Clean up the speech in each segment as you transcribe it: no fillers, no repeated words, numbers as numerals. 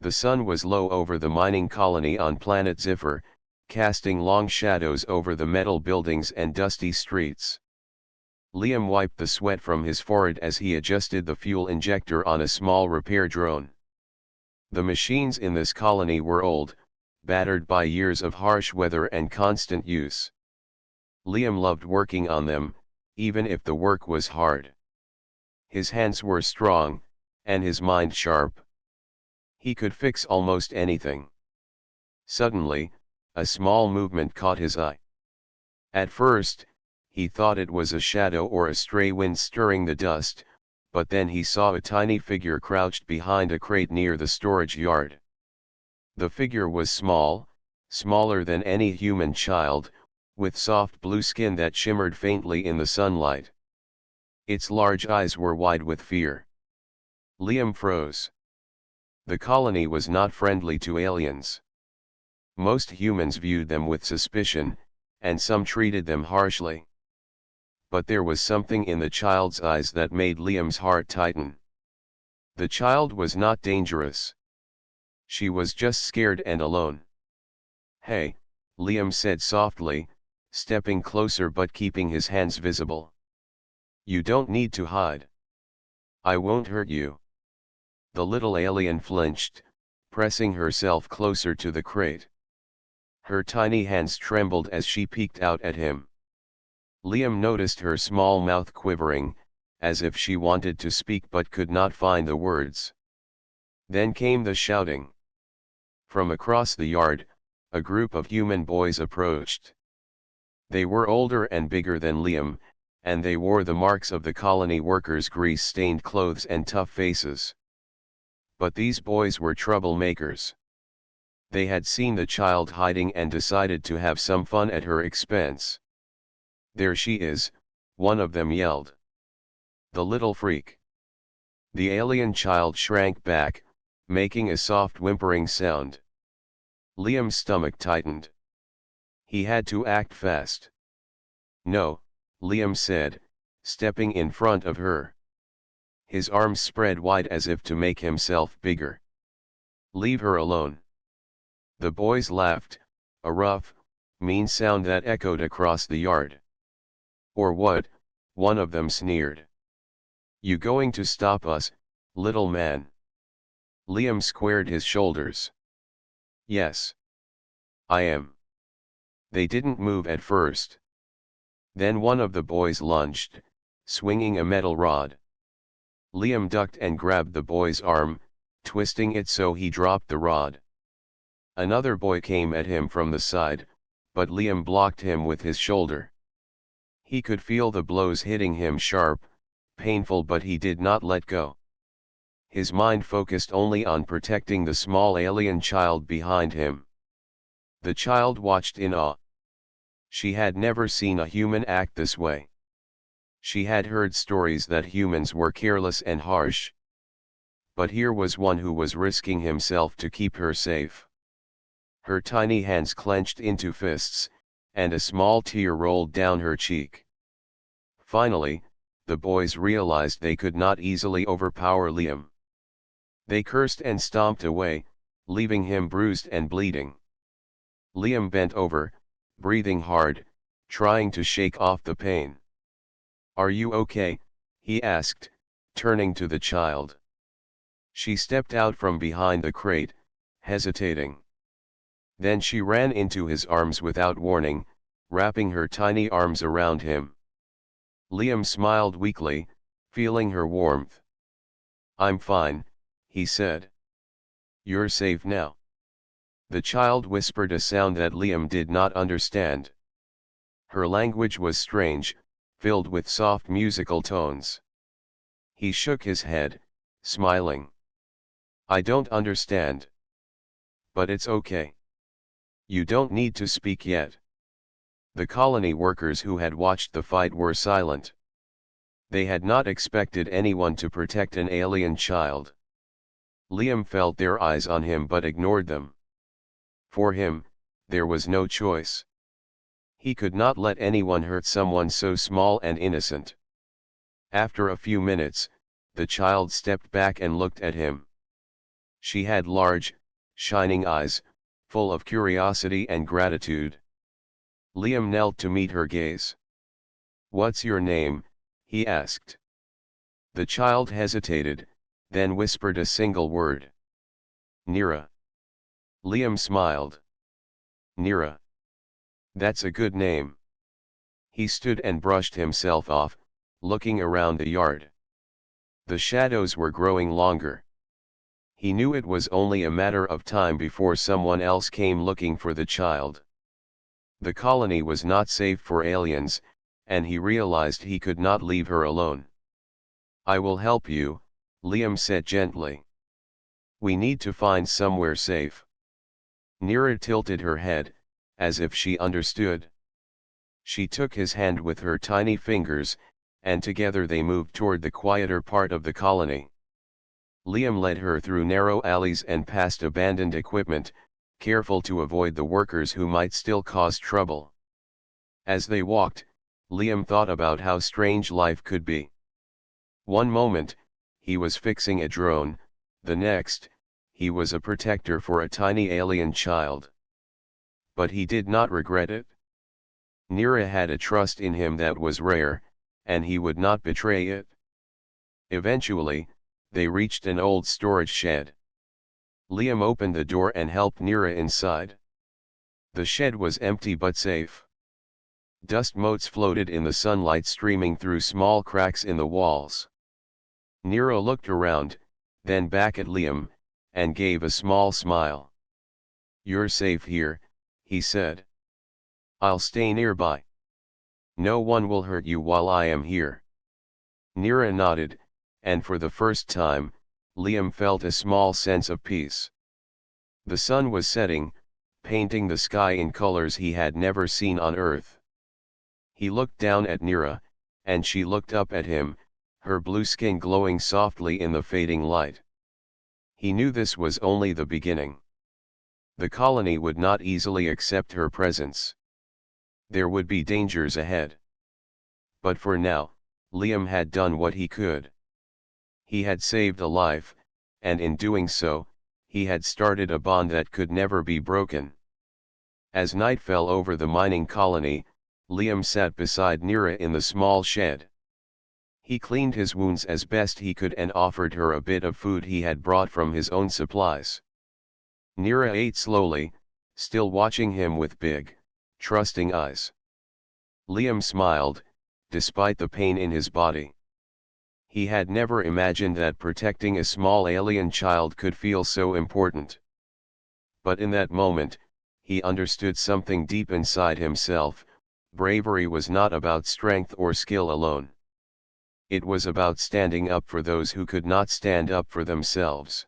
The sun was low over the mining colony on planet Ziffer, casting long shadows over the metal buildings and dusty streets. Liam wiped the sweat from his forehead as he adjusted the fuel injector on a small repair drone. The machines in this colony were old, battered by years of harsh weather and constant use. Liam loved working on them, even if the work was hard. His hands were strong, and his mind sharp. He could fix almost anything. Suddenly, a small movement caught his eye. At first, he thought it was a shadow or a stray wind stirring the dust, but then he saw a tiny figure crouched behind a crate near the storage yard. The figure was small, smaller than any human child, with soft blue skin that shimmered faintly in the sunlight. Its large eyes were wide with fear. Liam froze. The colony was not friendly to aliens. Most humans viewed them with suspicion, and some treated them harshly. But there was something in the child's eyes that made Liam's heart tighten. The child was not dangerous. She was just scared and alone. "Hey," Liam said softly, stepping closer but keeping his hands visible. "You don't need to hide. I won't hurt you." The little alien flinched, pressing herself closer to the crate. Her tiny hands trembled as she peeked out at him. Liam noticed her small mouth quivering, as if she wanted to speak but could not find the words. Then came the shouting. From across the yard, a group of human boys approached. They were older and bigger than Liam, and they wore the marks of the colony workers' grease-stained clothes and tough faces. But these boys were troublemakers. They had seen the child hiding and decided to have some fun at her expense. "There she is," one of them yelled. "The little freak." The alien child shrank back, making a soft whimpering sound. Liam's stomach tightened. He had to act fast. "No," Liam said, stepping in front of her. His arms spread wide as if to make himself bigger. "Leave her alone." The boys laughed, a rough, mean sound that echoed across the yard. "Or what?" one of them sneered. "You going to stop us, little man?" Liam squared his shoulders. "Yes. I am." They didn't move at first. Then one of the boys lunged, swinging a metal rod. Liam ducked and grabbed the boy's arm, twisting it so he dropped the rod. Another boy came at him from the side, but Liam blocked him with his shoulder. He could feel the blows hitting him sharp, painful, but he did not let go. His mind focused only on protecting the small alien child behind him. The child watched in awe. She had never seen a human act this way. She had heard stories that humans were careless and harsh. But here was one who was risking himself to keep her safe. Her tiny hands clenched into fists, and a small tear rolled down her cheek. Finally, the boys realized they could not easily overpower Liam. They cursed and stomped away, leaving him bruised and bleeding. Liam bent over, breathing hard, trying to shake off the pain. "Are you okay?" he asked, turning to the child. She stepped out from behind the crate, hesitating. Then she ran into his arms without warning, wrapping her tiny arms around him. Liam smiled weakly, feeling her warmth. "I'm fine," he said. "You're safe now." The child whispered a sound that Liam did not understand. Her language was strange, filled with soft musical tones. He shook his head, smiling. "I don't understand. But it's okay. You don't need to speak yet." The colony workers who had watched the fight were silent. They had not expected anyone to protect an alien child. Liam felt their eyes on him but ignored them. For him, there was no choice. He could not let anyone hurt someone so small and innocent. After a few minutes, the child stepped back and looked at him. She had large, shining eyes, full of curiosity and gratitude. Liam knelt to meet her gaze. "What's your name?" he asked. The child hesitated, then whispered a single word. "Nira." Liam smiled. "Nira. That's a good name." He stood and brushed himself off, looking around the yard. The shadows were growing longer. He knew it was only a matter of time before someone else came looking for the child. The colony was not safe for aliens, and he realized he could not leave her alone. "I will help you," Liam said gently. "We need to find somewhere safe." Nira tilted her head, as if she understood. She took his hand with her tiny fingers, and together they moved toward the quieter part of the colony. Liam led her through narrow alleys and past abandoned equipment, careful to avoid the workers who might still cause trouble. As they walked, Liam thought about how strange life could be. One moment, he was fixing a drone, the next, he was a protector for a tiny alien child. But he did not regret it. Nira had a trust in him that was rare, and he would not betray it. Eventually, they reached an old storage shed. Liam opened the door and helped Nira inside. The shed was empty but safe. Dust motes floated in the sunlight streaming through small cracks in the walls. Nira looked around, then back at Liam, and gave a small smile. "You're safe here," he said. "I'll stay nearby. No one will hurt you while I am here." Nira nodded, and for the first time, Liam felt a small sense of peace. The sun was setting, painting the sky in colors he had never seen on Earth. He looked down at Nira, and she looked up at him, her blue skin glowing softly in the fading light. He knew this was only the beginning. The colony would not easily accept her presence. There would be dangers ahead. But for now, Liam had done what he could. He had saved a life, and in doing so, he had started a bond that could never be broken. As night fell over the mining colony, Liam sat beside Nira in the small shed. He cleaned his wounds as best he could and offered her a bit of food he had brought from his own supplies. Nira ate slowly, still watching him with big, trusting eyes. Liam smiled, despite the pain in his body. He had never imagined that protecting a small alien child could feel so important. But in that moment, he understood something deep inside himself. Bravery was not about strength or skill alone. It was about standing up for those who could not stand up for themselves.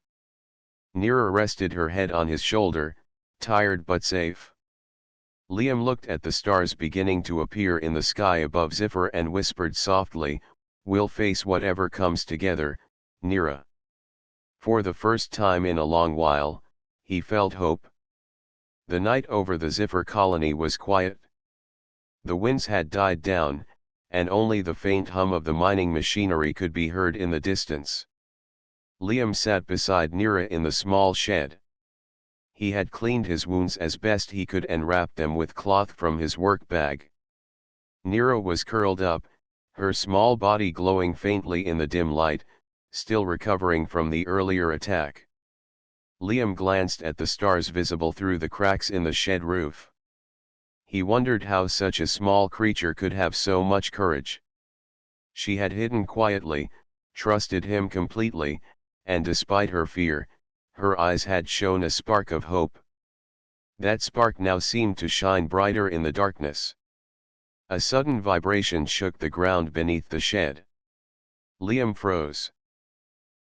Nira rested her head on his shoulder, tired but safe. Liam looked at the stars beginning to appear in the sky above Ziffer and whispered softly, "We'll face whatever comes together, Nira." For the first time in a long while, he felt hope. The night over the Ziffer colony was quiet. The winds had died down, and only the faint hum of the mining machinery could be heard in the distance. Liam sat beside Nira in the small shed. He had cleaned his wounds as best he could and wrapped them with cloth from his work bag. Nira was curled up, her small body glowing faintly in the dim light, still recovering from the earlier attack. Liam glanced at the stars visible through the cracks in the shed roof. He wondered how such a small creature could have so much courage. She had hidden quietly, trusted him completely, and despite her fear, her eyes had shown a spark of hope. That spark now seemed to shine brighter in the darkness. A sudden vibration shook the ground beneath the shed. Liam froze.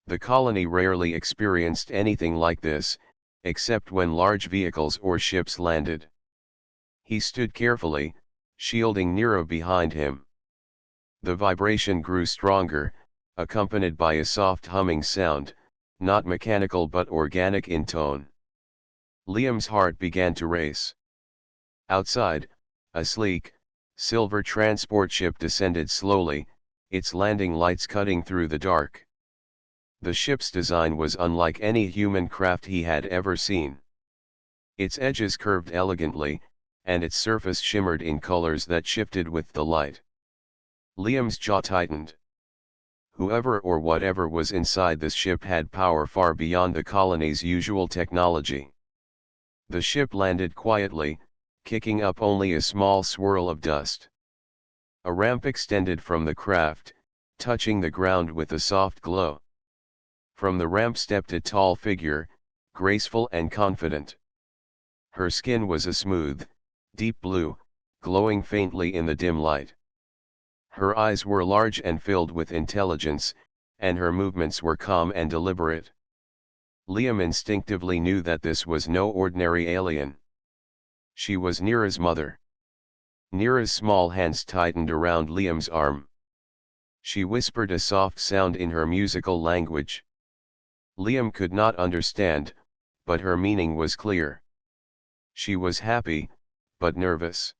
The colony rarely experienced anything like this, except when large vehicles or ships landed. He stood carefully, shielding Nira behind him. The vibration grew stronger, accompanied by a soft humming sound, not mechanical but organic in tone. Liam's heart began to race. Outside, a sleek, silver transport ship descended slowly, its landing lights cutting through the dark. The ship's design was unlike any human craft he had ever seen. Its edges curved elegantly, and its surface shimmered in colors that shifted with the light. Liam's jaw tightened. Whoever or whatever was inside this ship had power far beyond the colony's usual technology. The ship landed quietly, kicking up only a small swirl of dust. A ramp extended from the craft, touching the ground with a soft glow. From the ramp stepped a tall figure, graceful and confident. Her skin was a smooth, deep blue, glowing faintly in the dim light. Her eyes were large and filled with intelligence, and her movements were calm and deliberate. Liam instinctively knew that this was no ordinary alien. She was Nira's mother. Nira's small hands tightened around Liam's arm. She whispered a soft sound in her musical language. Liam could not understand, but her meaning was clear. She was happy, but nervous.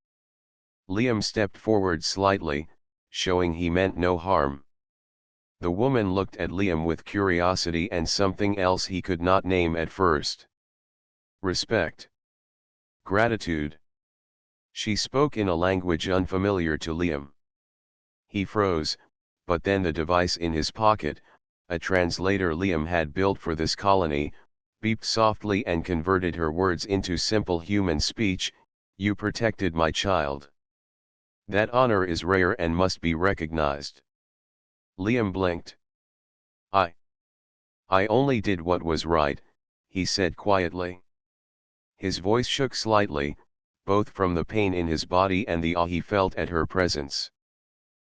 Liam stepped forward slightly, showing he meant no harm. The woman looked at Liam with curiosity and something else he could not name at first. Respect. Gratitude. She spoke in a language unfamiliar to Liam. He froze, but then the device in his pocket, a translator Liam had built for this colony, beeped softly and converted her words into simple human speech. "You protected my child. That honor is rare and must be recognized." Liam blinked. I only did what was right," he said quietly. His voice shook slightly, both from the pain in his body and the awe he felt at her presence.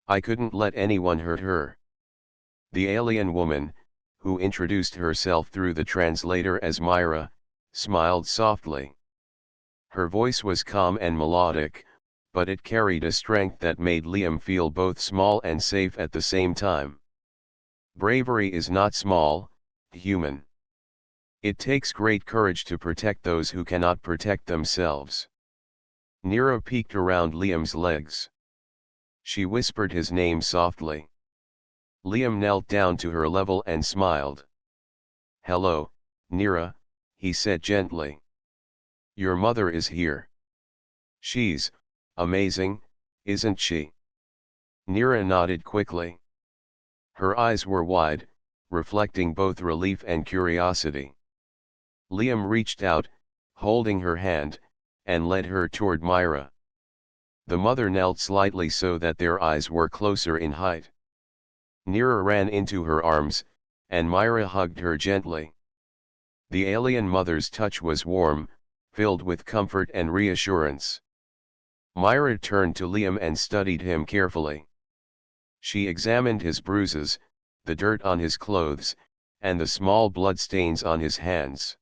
"I couldn't let anyone hurt her." The alien woman, who introduced herself through the translator as Myra, smiled softly. Her voice was calm and melodic, but it carried a strength that made Liam feel both small and safe at the same time. Bravery is not small, human. It takes great courage to protect those who cannot protect themselves. Nira peeked around Liam's legs. She whispered his name softly. Liam knelt down to her level and smiled. "Hello, Nira," he said gently. "Your mother is here. She's amazing, isn't she?" Nira nodded quickly. Her eyes were wide, reflecting both relief and curiosity. Liam reached out, holding her hand, and led her toward Myra. The mother knelt slightly so that their eyes were closer in height. Nira ran into her arms, and Myra hugged her gently. The alien mother's touch was warm, filled with comfort and reassurance. Myra turned to Liam and studied him carefully. She examined his bruises, the dirt on his clothes, and the small blood stains on his hands.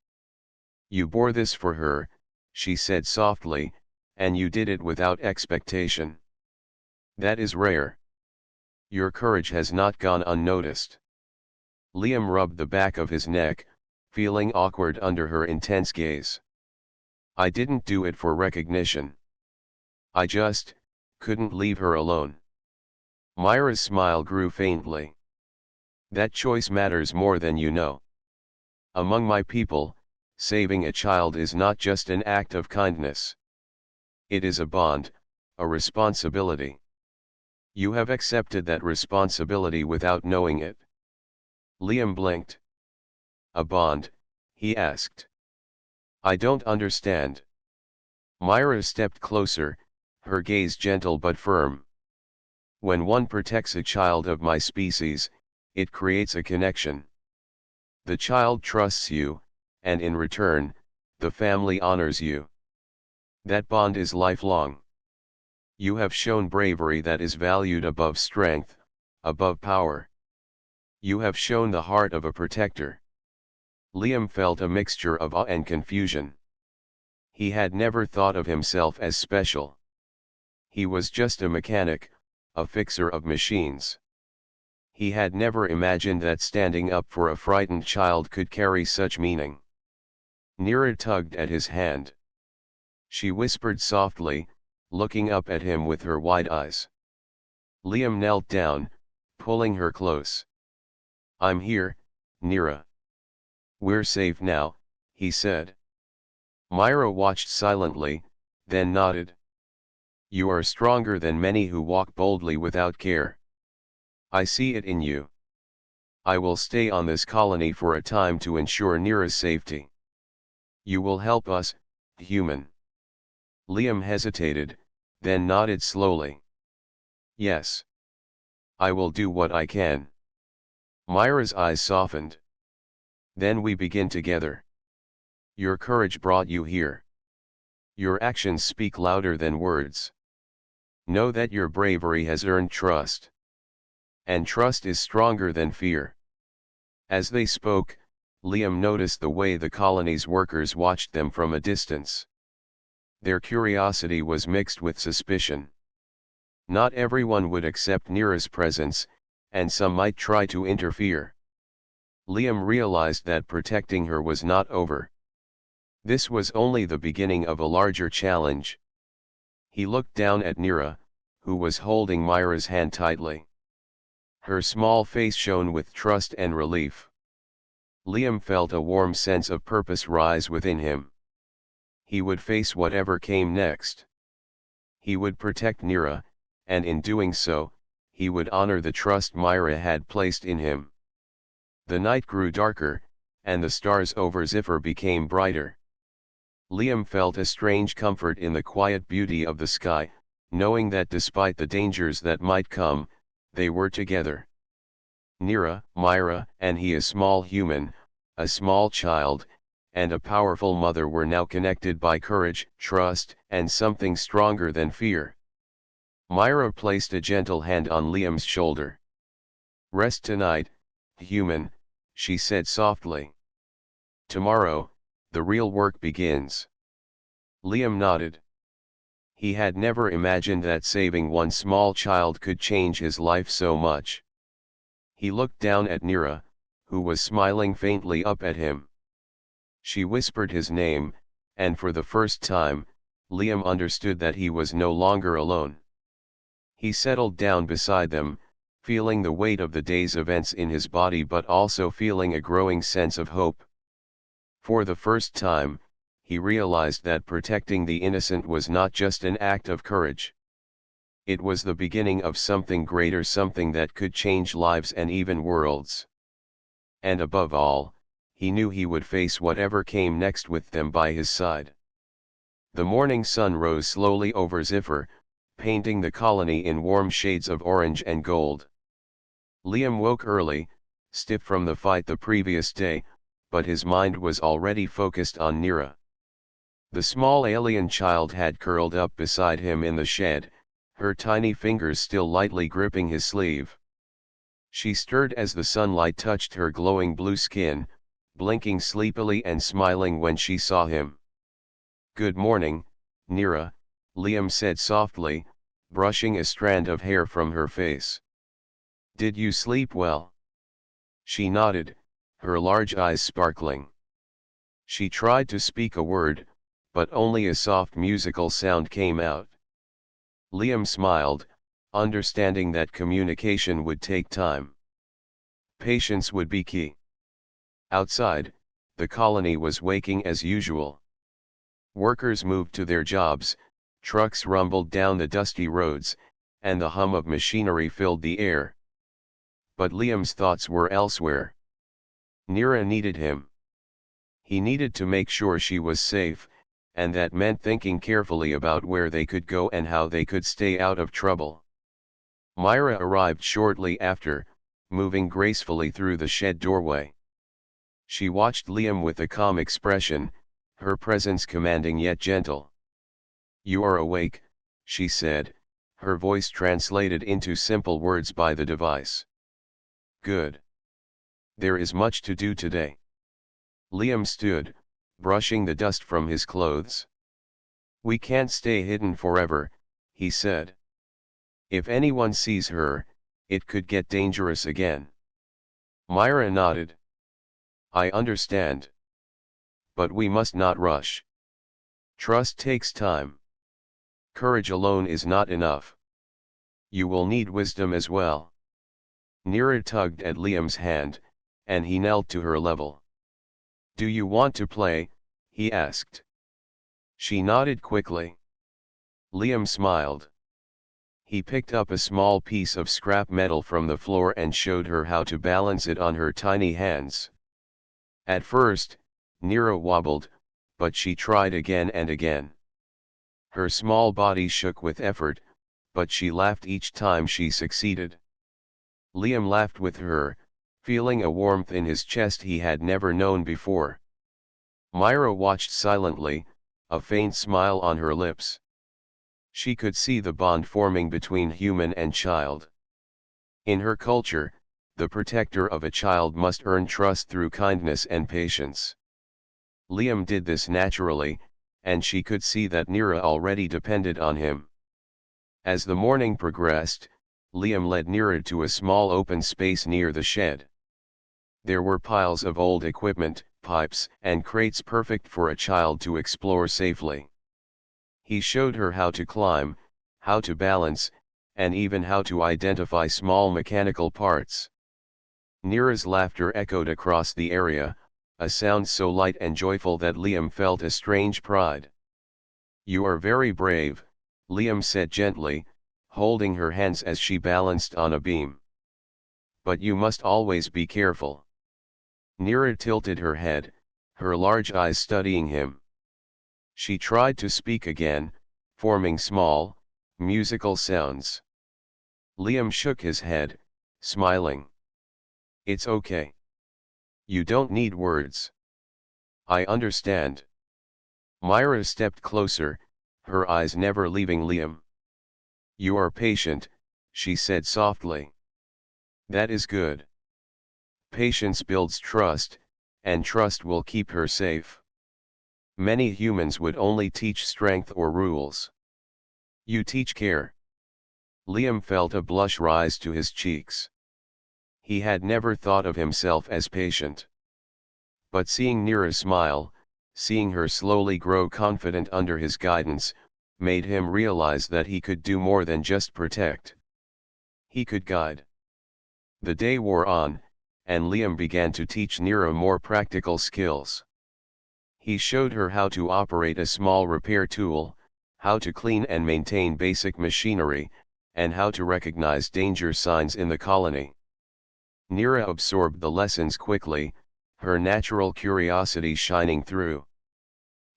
"You bore this for her," she said softly, "and you did it without expectation. That is rare. Your courage has not gone unnoticed." Liam rubbed the back of his neck, feeling awkward under her intense gaze. "I didn't do it for recognition. I just couldn't leave her alone." Myra's smile grew faintly. "That choice matters more than you know. Among my people, saving a child is not just an act of kindness. It is a bond, a responsibility. You have accepted that responsibility without knowing it." Liam blinked. "A bond?" he asked. "I don't understand." Myra stepped closer, her gaze gentle but firm. "When one protects a child of my species, it creates a connection. The child trusts you, and in return, the family honors you. That bond is lifelong. You have shown bravery that is valued above strength, above power. You have shown the heart of a protector." Liam felt a mixture of awe and confusion. He had never thought of himself as special. He was just a mechanic, a fixer of machines. He had never imagined that standing up for a frightened child could carry such meaning. Nira tugged at his hand. She whispered softly, looking up at him with her wide eyes. Liam knelt down, pulling her close. "I'm here, Nira. We're safe now, he said. Myra watched silently, then nodded. You are stronger than many who walk boldly without care. I see it in you. I will stay on this colony for a time to ensure Nira's safety. You will help us, human. Liam hesitated, then nodded slowly. Yes. I will do what I can. Myra's eyes softened. Then we begin together. Your courage brought you here. Your actions speak louder than words. Know that your bravery has earned trust. And trust is stronger than fear. As they spoke, Liam noticed the way the colony's workers watched them from a distance. Their curiosity was mixed with suspicion. Not everyone would accept Nira's presence, and some might try to interfere. Liam realized that protecting her was not over. This was only the beginning of a larger challenge. He looked down at Nira, who was holding Myra's hand tightly. Her small face shone with trust and relief. Liam felt a warm sense of purpose rise within him. He would face whatever came next. He would protect Nira, and in doing so, he would honor the trust Myra had placed in him. The night grew darker, and the stars over Ziffer became brighter. Liam felt a strange comfort in the quiet beauty of the sky, knowing that despite the dangers that might come, they were together. Nira, Myra, and he, a small human, a small child, and a powerful mother, were now connected by courage, trust, and something stronger than fear. Myra placed a gentle hand on Liam's shoulder. Rest tonight, human, she said softly. Tomorrow, the real work begins. Liam nodded. He had never imagined that saving one small child could change his life so much. He looked down at Nira, who was smiling faintly up at him. She whispered his name, and for the first time, Liam understood that he was no longer alone. He settled down beside them, feeling the weight of the day's events in his body but also feeling a growing sense of hope. For the first time, he realized that protecting the innocent was not just an act of courage. It was the beginning of something greater, something that could change lives and even worlds. And above all, he knew he would face whatever came next with them by his side. The morning sun rose slowly over Ziffer, painting the colony in warm shades of orange and gold. Liam woke early, stiff from the fight the previous day, but his mind was already focused on Nira. The small alien child had curled up beside him in the shed, her tiny fingers still lightly gripping his sleeve. She stirred as the sunlight touched her glowing blue skin, blinking sleepily and smiling when she saw him. Good morning, Nira, Liam said softly, brushing a strand of hair from her face. Did you sleep well? She nodded, her large eyes sparkling. She tried to speak a word, but only a soft musical sound came out. Liam smiled, understanding that communication would take time. Patience would be key. Outside, the colony was waking as usual. Workers moved to their jobs, trucks rumbled down the dusty roads, and the hum of machinery filled the air. But Liam's thoughts were elsewhere. Nira needed him. He needed to make sure she was safe, and that meant thinking carefully about where they could go and how they could stay out of trouble. Myra arrived shortly after, moving gracefully through the shed doorway. She watched Liam with a calm expression, her presence commanding yet gentle. You are awake, she said, her voice translated into simple words by the device. Good. There is much to do today. Liam stood, brushing the dust from his clothes. We can't stay hidden forever, he said. If anyone sees her, it could get dangerous again. Myra nodded. I understand. But we must not rush. Trust takes time. Courage alone is not enough. You will need wisdom as well. Nira tugged at Liam's hand, and he knelt to her level. "Do you want to play?" he asked. She nodded quickly. Liam smiled. He picked up a small piece of scrap metal from the floor and showed her how to balance it on her tiny hands. At first, Nira wobbled, but she tried again and again. Her small body shook with effort, but she laughed each time she succeeded. Liam laughed with her, feeling a warmth in his chest he had never known before. Myra watched silently, a faint smile on her lips. She could see the bond forming between human and child. In her culture, the protector of a child must earn trust through kindness and patience. Liam did this naturally, and she could see that Nira already depended on him. As the morning progressed, Liam led Nira to a small open space near the shed. There were piles of old equipment, pipes, and crates perfect for a child to explore safely. He showed her how to climb, how to balance, and even how to identify small mechanical parts. Nira's laughter echoed across the area, a sound so light and joyful that Liam felt a strange pride. "You are very brave," Liam said gently, holding her hands as she balanced on a beam. "But you must always be careful." Nira tilted her head, her large eyes studying him. She tried to speak again, forming small, musical sounds. Liam shook his head, smiling. "It's okay. You don't need words. I understand." Myra stepped closer, her eyes never leaving Liam. "You are patient," she said softly. "That is good. Patience builds trust, and trust will keep her safe. Many humans would only teach strength or rules. You teach care." Liam felt a blush rise to his cheeks. He had never thought of himself as patient. But seeing Nira smile, seeing her slowly grow confident under his guidance, made him realize that he could do more than just protect. He could guide. The day wore on, and Liam began to teach Nira more practical skills. He showed her how to operate a small repair tool, how to clean and maintain basic machinery, and how to recognize danger signs in the colony. Nira absorbed the lessons quickly, her natural curiosity shining through.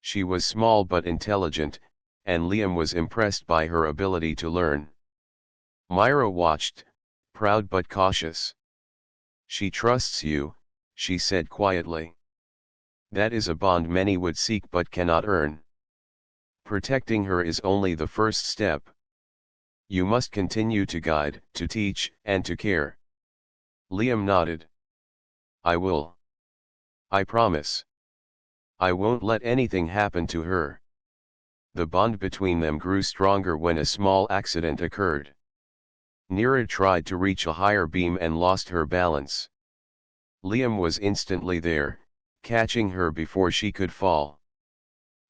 She was small but intelligent, and Liam was impressed by her ability to learn. Myra watched, proud but cautious. "She trusts you," she said quietly. "That is a bond many would seek but cannot earn. Protecting her is only the first step. You must continue to guide, to teach, and to care." Liam nodded. "I will. I promise. I won't let anything happen to her." The bond between them grew stronger when a small accident occurred. Nira tried to reach a higher beam and lost her balance. Liam was instantly there, catching her before she could fall.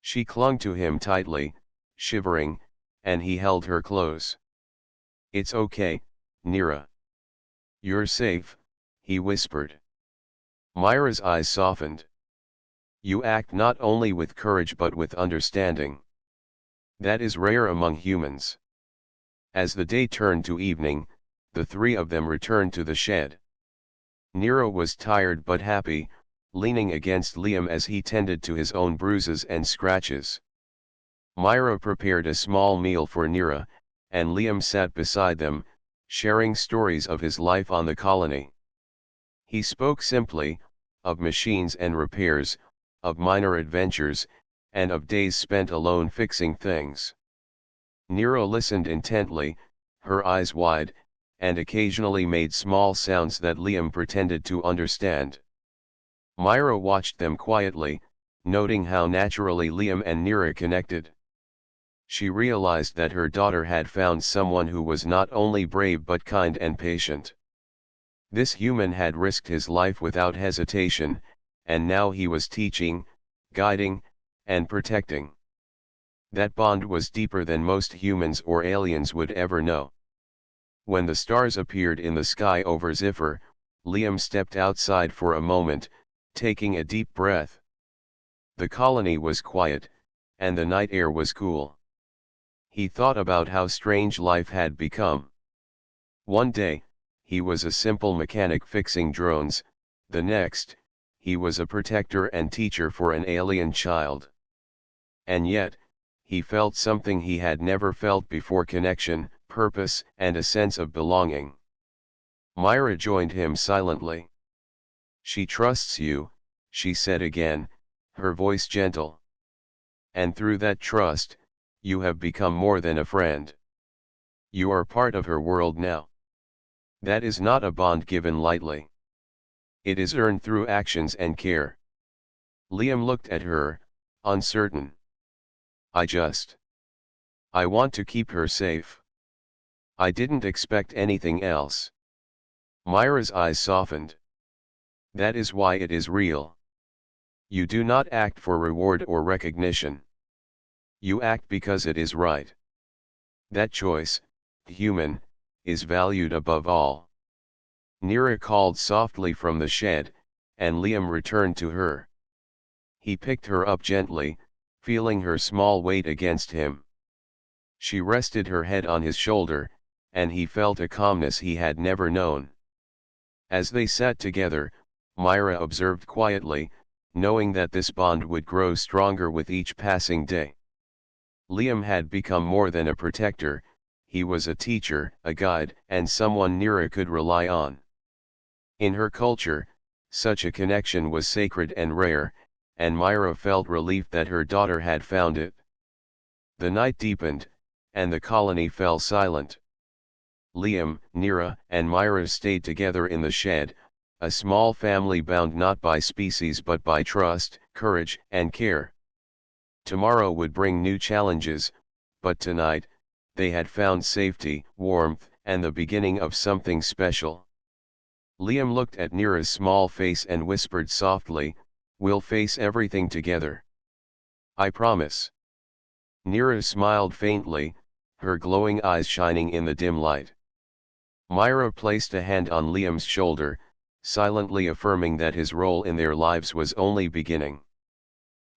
She clung to him tightly, shivering, and he held her close. "It's okay, Nira. You're safe," he whispered. Myra's eyes softened. "You act not only with courage but with understanding. That is rare among humans." As the day turned to evening, the three of them returned to the shed. Nira was tired but happy, leaning against Liam as he tended to his own bruises and scratches. Myra prepared a small meal for Nira, and Liam sat beside them, sharing stories of his life on the colony. He spoke simply, of machines and repairs, of minor adventures, and of days spent alone fixing things. Nira listened intently, her eyes wide, and occasionally made small sounds that Liam pretended to understand. Myra watched them quietly, noting how naturally Liam and Nira connected. She realized that her daughter had found someone who was not only brave but kind and patient. This human had risked his life without hesitation, and now he was teaching, guiding, and protecting. That bond was deeper than most humans or aliens would ever know. When the stars appeared in the sky over Ziffer, Liam stepped outside for a moment, taking a deep breath. The colony was quiet, and the night air was cool. He thought about how strange life had become. One day, he was a simple mechanic fixing drones, the next, he was a protector and teacher for an alien child. And yet, he felt something he had never felt before: connection, purpose, and a sense of belonging. Myra joined him silently. "She trusts you," she said again, her voice gentle. "And through that trust, you have become more than a friend. You are part of her world now. That is not a bond given lightly. It is earned through actions and care." Liam looked at her, uncertain. I want to keep her safe. I didn't expect anything else." Myra's eyes softened. "That is why it is real. You do not act for reward or recognition. You act because it is right. That choice, human, is valued above all." Nira called softly from the shed, and Liam returned to her. He picked her up gently, feeling her small weight against him. She rested her head on his shoulder, and he felt a calmness he had never known. As they sat together, Myra observed quietly, knowing that this bond would grow stronger with each passing day. Liam had become more than a protector, he was a teacher, a guide, and someone Nira could rely on. In her culture, such a connection was sacred and rare, and Myra felt relief that her daughter had found it. The night deepened, and the colony fell silent. Liam, Nira, and Myra stayed together in the shed, a small family bound not by species but by trust, courage, and care. Tomorrow would bring new challenges, but tonight, they had found safety, warmth, and the beginning of something special. Liam looked at Nira's small face and whispered softly, "We'll face everything together. I promise." Nira smiled faintly, her glowing eyes shining in the dim light. Myra placed a hand on Liam's shoulder, silently affirming that his role in their lives was only beginning.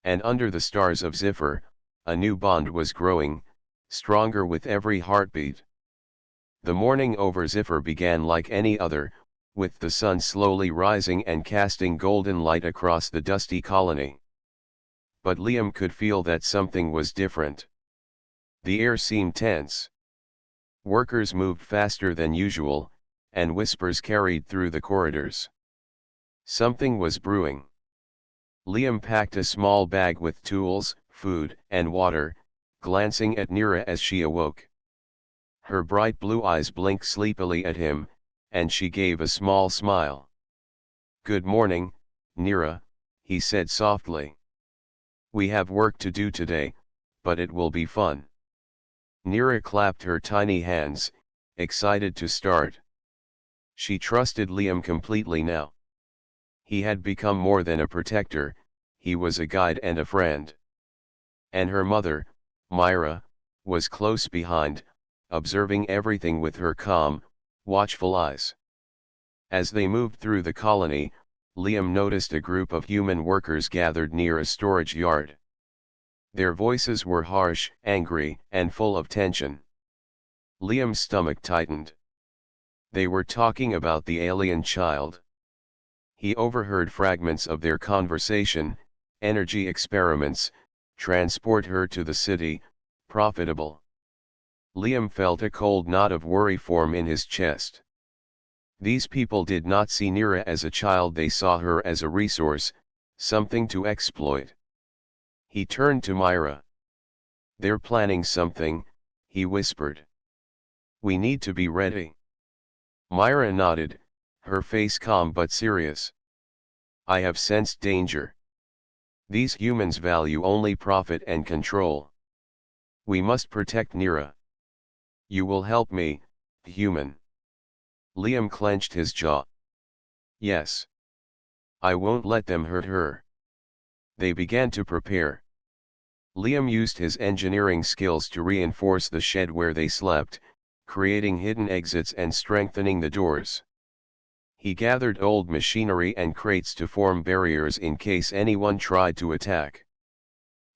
And under the stars of Ziffer, a new bond was growing, stronger with every heartbeat. The morning over Ziffer began like any other, with the sun slowly rising and casting golden light across the dusty colony. But Liam could feel that something was different. The air seemed tense. Workers moved faster than usual, and whispers carried through the corridors. Something was brewing. Liam packed a small bag with tools, food, and water, glancing at Nira as she awoke. Her bright blue eyes blinked sleepily at him, and she gave a small smile. "Good morning, Nira," he said softly. "We have work to do today, but it will be fun." Nira clapped her tiny hands, excited to start. She trusted Liam completely now. He had become more than a protector, he was a guide and a friend. And her mother, Myra, was close behind, observing everything with her calm, watchful eyes. As they moved through the colony, Liam noticed a group of human workers gathered near a storage yard. Their voices were harsh, angry, and full of tension. Liam's stomach tightened. They were talking about the alien child. He overheard fragments of their conversation: energy experiments, transport her to the city, profitable. Liam felt a cold knot of worry form in his chest. These people did not see Nira as a child, they saw her as a resource, something to exploit. He turned to Myra. "They're planning something," he whispered. "We need to be ready." Myra nodded, her face calm but serious. "I have sensed danger. These humans value only profit and control. We must protect Nira. You will help me, human." Liam clenched his jaw. "Yes. I won't let them hurt her." They began to prepare. Liam used his engineering skills to reinforce the shed where they slept, creating hidden exits and strengthening the doors. He gathered old machinery and crates to form barriers in case anyone tried to attack.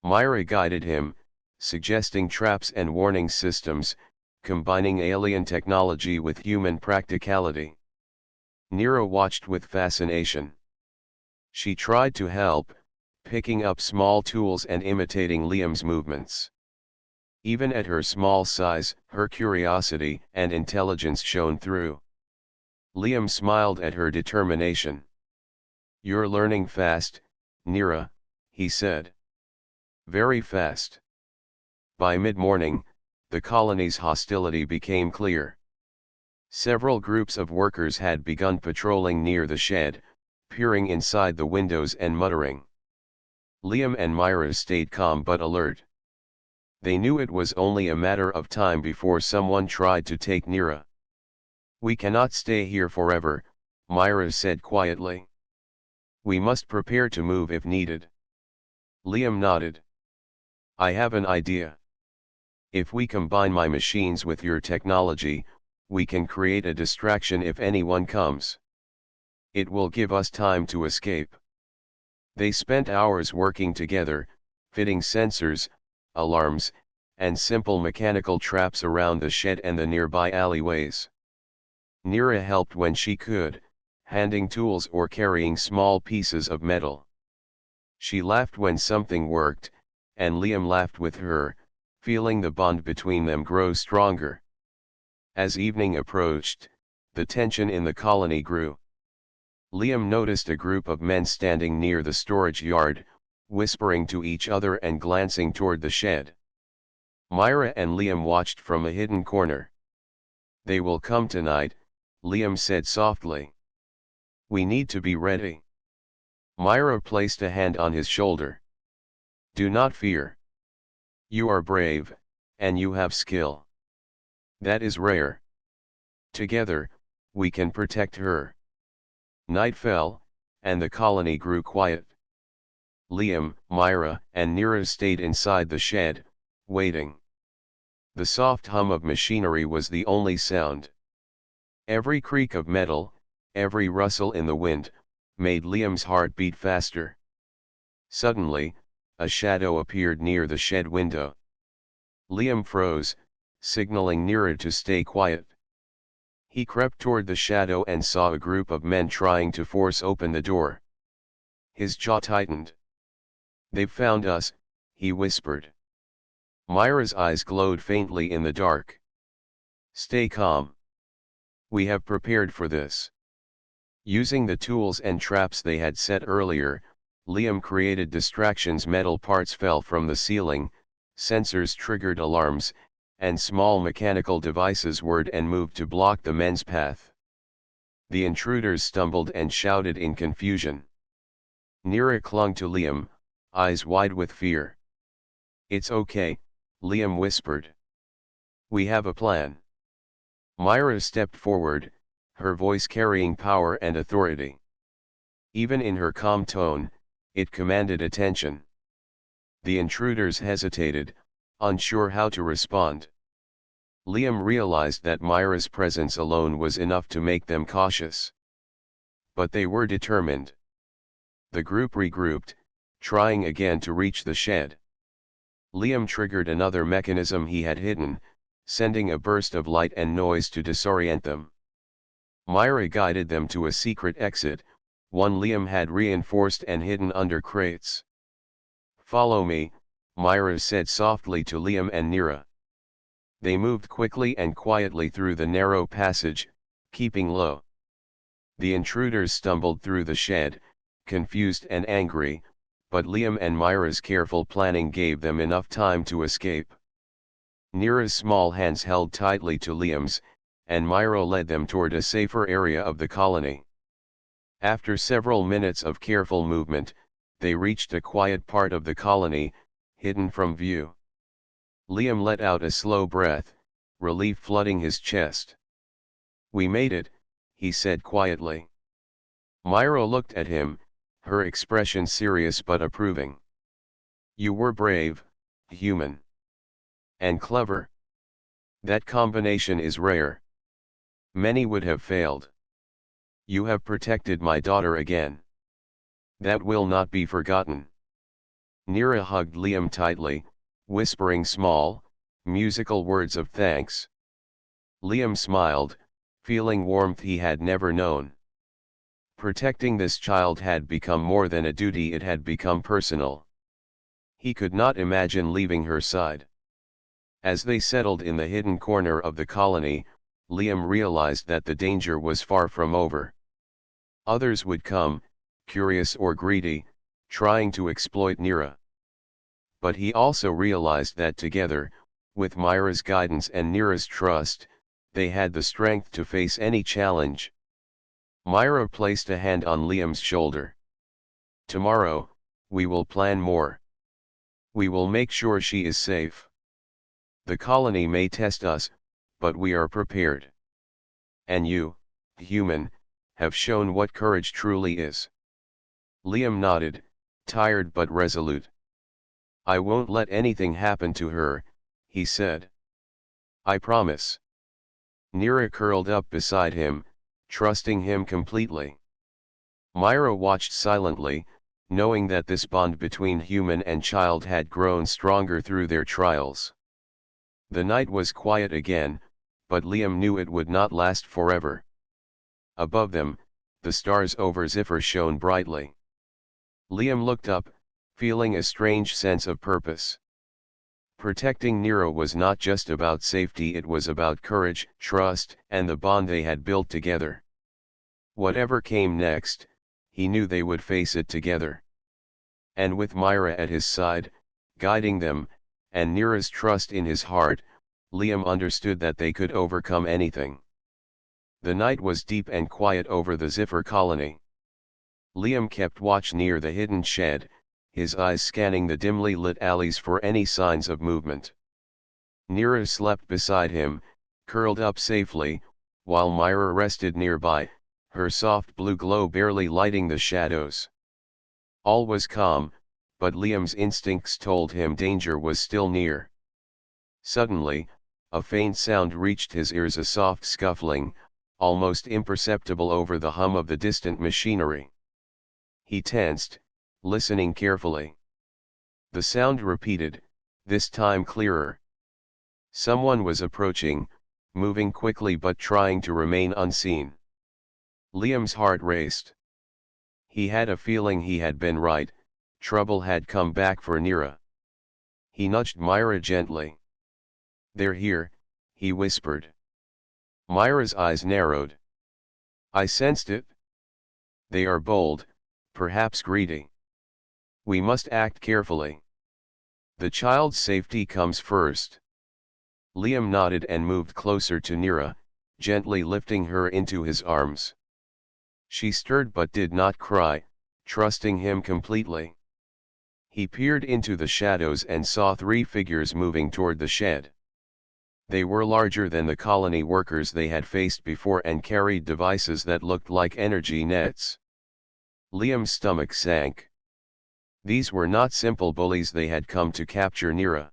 Myra guided him, suggesting traps and warning systems, combining alien technology with human practicality. Nira watched with fascination. She tried to help, picking up small tools and imitating Liam's movements. Even at her small size, her curiosity and intelligence shone through. Liam smiled at her determination. "You're learning fast, Nira," he said. "Very fast." By mid-morning, the colony's hostility became clear. Several groups of workers had begun patrolling near the shed, peering inside the windows and muttering. Liam and Myra stayed calm but alert. They knew it was only a matter of time before someone tried to take Nira. "We cannot stay here forever," Myra said quietly. "We must prepare to move if needed." Liam nodded. "I have an idea. If we combine my machines with your technology, we can create a distraction if anyone comes. It will give us time to escape." They spent hours working together, fitting sensors, alarms, and simple mechanical traps around the shed and the nearby alleyways. Nira helped when she could, handing tools or carrying small pieces of metal. She laughed when something worked, and Liam laughed with her, feeling the bond between them grow stronger. As evening approached, the tension in the colony grew. Liam noticed a group of men standing near the storage yard, whispering to each other and glancing toward the shed. Myra and Liam watched from a hidden corner. "They will come tonight," Liam said softly. "We need to be ready." Myra placed a hand on his shoulder. "Do not fear. You are brave, and you have skill. That is rare. Together, we can protect her." Night fell, and the colony grew quiet. Liam, Myra, and Nira stayed inside the shed, waiting. The soft hum of machinery was the only sound. Every creak of metal, every rustle in the wind, made Liam's heart beat faster. Suddenly, a shadow appeared near the shed window. Liam froze, signaling Nira to stay quiet. He crept toward the shadow and saw a group of men trying to force open the door. His jaw tightened. "They've found us," he whispered. Myra's eyes glowed faintly in the dark. "Stay calm. We have prepared for this." Using the tools and traps they had set earlier, Liam created distractions. Metal parts fell from the ceiling, sensors triggered alarms, and small mechanical devices whirred and moved to block the men's path. The intruders stumbled and shouted in confusion. Nira clung to Liam, eyes wide with fear. "It's okay," Liam whispered. "We have a plan." Myra stepped forward, her voice carrying power and authority. Even in her calm tone, it commanded attention. The intruders hesitated, unsure how to respond. Liam realized that Myra's presence alone was enough to make them cautious. But they were determined. The group regrouped, trying again to reach the shed. Liam triggered another mechanism he had hidden, sending a burst of light and noise to disorient them. Myra guided them to a secret exit, one Liam had reinforced and hidden under crates. "Follow me," Myra said softly to Liam and Nira. They moved quickly and quietly through the narrow passage, keeping low. The intruders stumbled through the shed, confused and angry, but Liam and Myra's careful planning gave them enough time to escape. Nira's small hands held tightly to Liam's, and Myra led them toward a safer area of the colony. After several minutes of careful movement, they reached a quiet part of the colony, hidden from view. Liam let out a slow breath, relief flooding his chest. "We made it," he said quietly. Myra looked at him, her expression serious but approving. "You were brave, human. And clever. That combination is rare. Many would have failed." You have protected my daughter again. That will not be forgotten. Nira hugged Liam tightly, whispering small, musical words of thanks. Liam smiled, feeling warmth he had never known. Protecting this child had become more than a duty, it had become personal. He could not imagine leaving her side. As they settled in the hidden corner of the colony, Liam realized that the danger was far from over. Others would come, curious or greedy, trying to exploit Nira. But he also realized that together, with Myra's guidance and Nira's trust, they had the strength to face any challenge. Myra placed a hand on Liam's shoulder. Tomorrow, we will plan more. We will make sure she is safe. The colony may test us, but we are prepared. And you, human, have shown what courage truly is. Liam nodded, tired but resolute. I won't let anything happen to her, he said. I promise. Nira curled up beside him, trusting him completely. Myra watched silently, knowing that this bond between human and child had grown stronger through their trials. The night was quiet again, but Liam knew it would not last forever. Above them, the stars over Ziffer shone brightly. Liam looked up, feeling a strange sense of purpose. Protecting Nira was not just about safety, it was about courage, trust, and the bond they had built together. Whatever came next, he knew they would face it together. And with Myra at his side, guiding them, and Nira's trust in his heart, Liam understood that they could overcome anything. The night was deep and quiet over the Ziffer colony. Liam kept watch near the hidden shed, his eyes scanning the dimly lit alleys for any signs of movement. Nira slept beside him, curled up safely, while Myra rested nearby, her soft blue glow barely lighting the shadows. All was calm, but Liam's instincts told him danger was still near. Suddenly, a faint sound reached his ears, a soft scuffling, almost imperceptible over the hum of the distant machinery. He tensed, listening carefully. The sound repeated, this time clearer. Someone was approaching, moving quickly but trying to remain unseen. Liam's heart raced. He had a feeling he had been right, trouble had come back for Nira. He nudged Myra gently. They're here, he whispered. Myra's eyes narrowed. I sensed it. They are bold, perhaps greedy. We must act carefully. The child's safety comes first. Liam nodded and moved closer to Nira, gently lifting her into his arms. She stirred but did not cry, trusting him completely. He peered into the shadows and saw 3 figures moving toward the shed. They were larger than the colony workers they had faced before and carried devices that looked like energy nets. Liam's stomach sank. These were not simple bullies, they had come to capture Nira.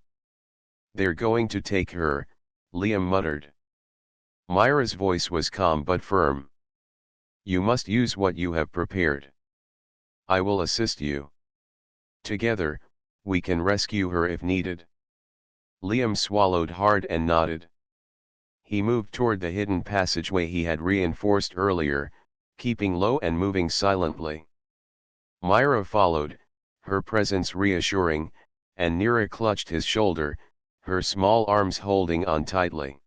They're going to take her, Liam muttered. Myra's voice was calm but firm. You must use what you have prepared. I will assist you. Together, we can rescue her if needed. Liam swallowed hard and nodded. He moved toward the hidden passageway he had reinforced earlier, keeping low and moving silently. Myra followed, her presence reassuring, and Nira clutched his shoulder, her small arms holding on tightly.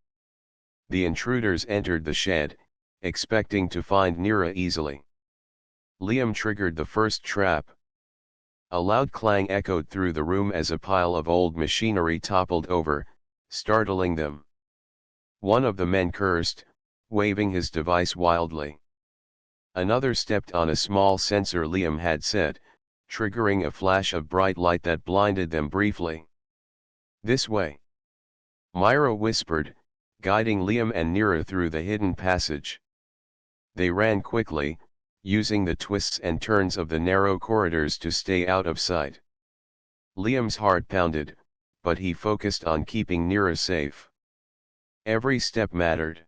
The intruders entered the shed, expecting to find Nira easily. Liam triggered the first trap. A loud clang echoed through the room as a pile of old machinery toppled over, startling them. One of the men cursed, waving his device wildly. Another stepped on a small sensor Liam had set, triggering a flash of bright light that blinded them briefly. This way. Myra whispered, guiding Liam and Nira through the hidden passage. They ran quickly, using the twists and turns of the narrow corridors to stay out of sight. Liam's heart pounded, but he focused on keeping Nira safe. Every step mattered.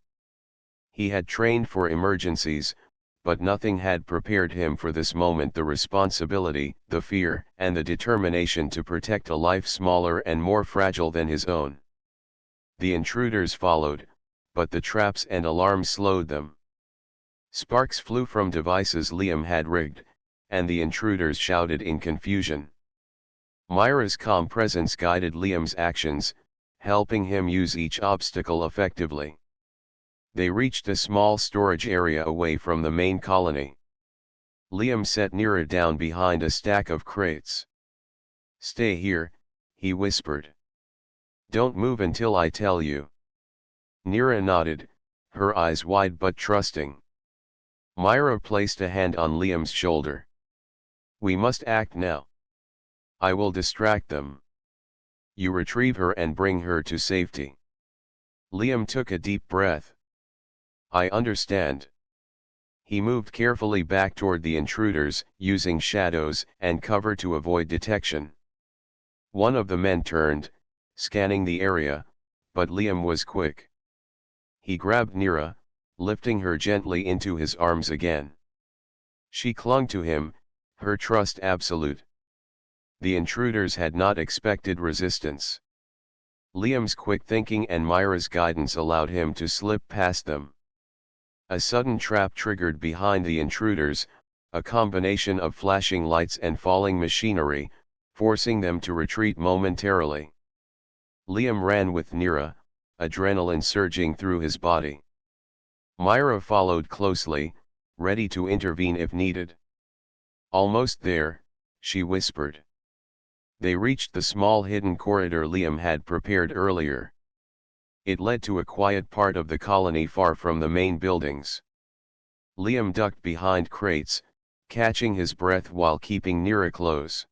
He had trained for emergencies, but nothing had prepared him for this moment: the responsibility, the fear, and the determination to protect a life smaller and more fragile than his own. The intruders followed, but the traps and alarms slowed them. Sparks flew from devices Liam had rigged, and the intruders shouted in confusion. Myra's calm presence guided Liam's actions, helping him use each obstacle effectively. They reached a small storage area away from the main colony. Liam set Nira down behind a stack of crates. "Stay here," he whispered. "Don't move until I tell you." Nira nodded, her eyes wide but trusting. Myra placed a hand on Liam's shoulder. "We must act now. I will distract them. You retrieve her and bring her to safety." Liam took a deep breath. "I understand." He moved carefully back toward the intruders, using shadows and cover to avoid detection. One of the men turned, scanning the area, but Liam was quick. He grabbed Nira, lifting her gently into his arms again. She clung to him, her trust absolute. The intruders had not expected resistance. Liam's quick thinking and Myra's guidance allowed him to slip past them. A sudden trap triggered behind the intruders, a combination of flashing lights and falling machinery, forcing them to retreat momentarily. Liam ran with Nira, adrenaline surging through his body. Myra followed closely, ready to intervene if needed. "Almost there," she whispered. They reached the small hidden corridor Liam had prepared earlier. It led to a quiet part of the colony far from the main buildings. Liam ducked behind crates, catching his breath while keeping Nira close.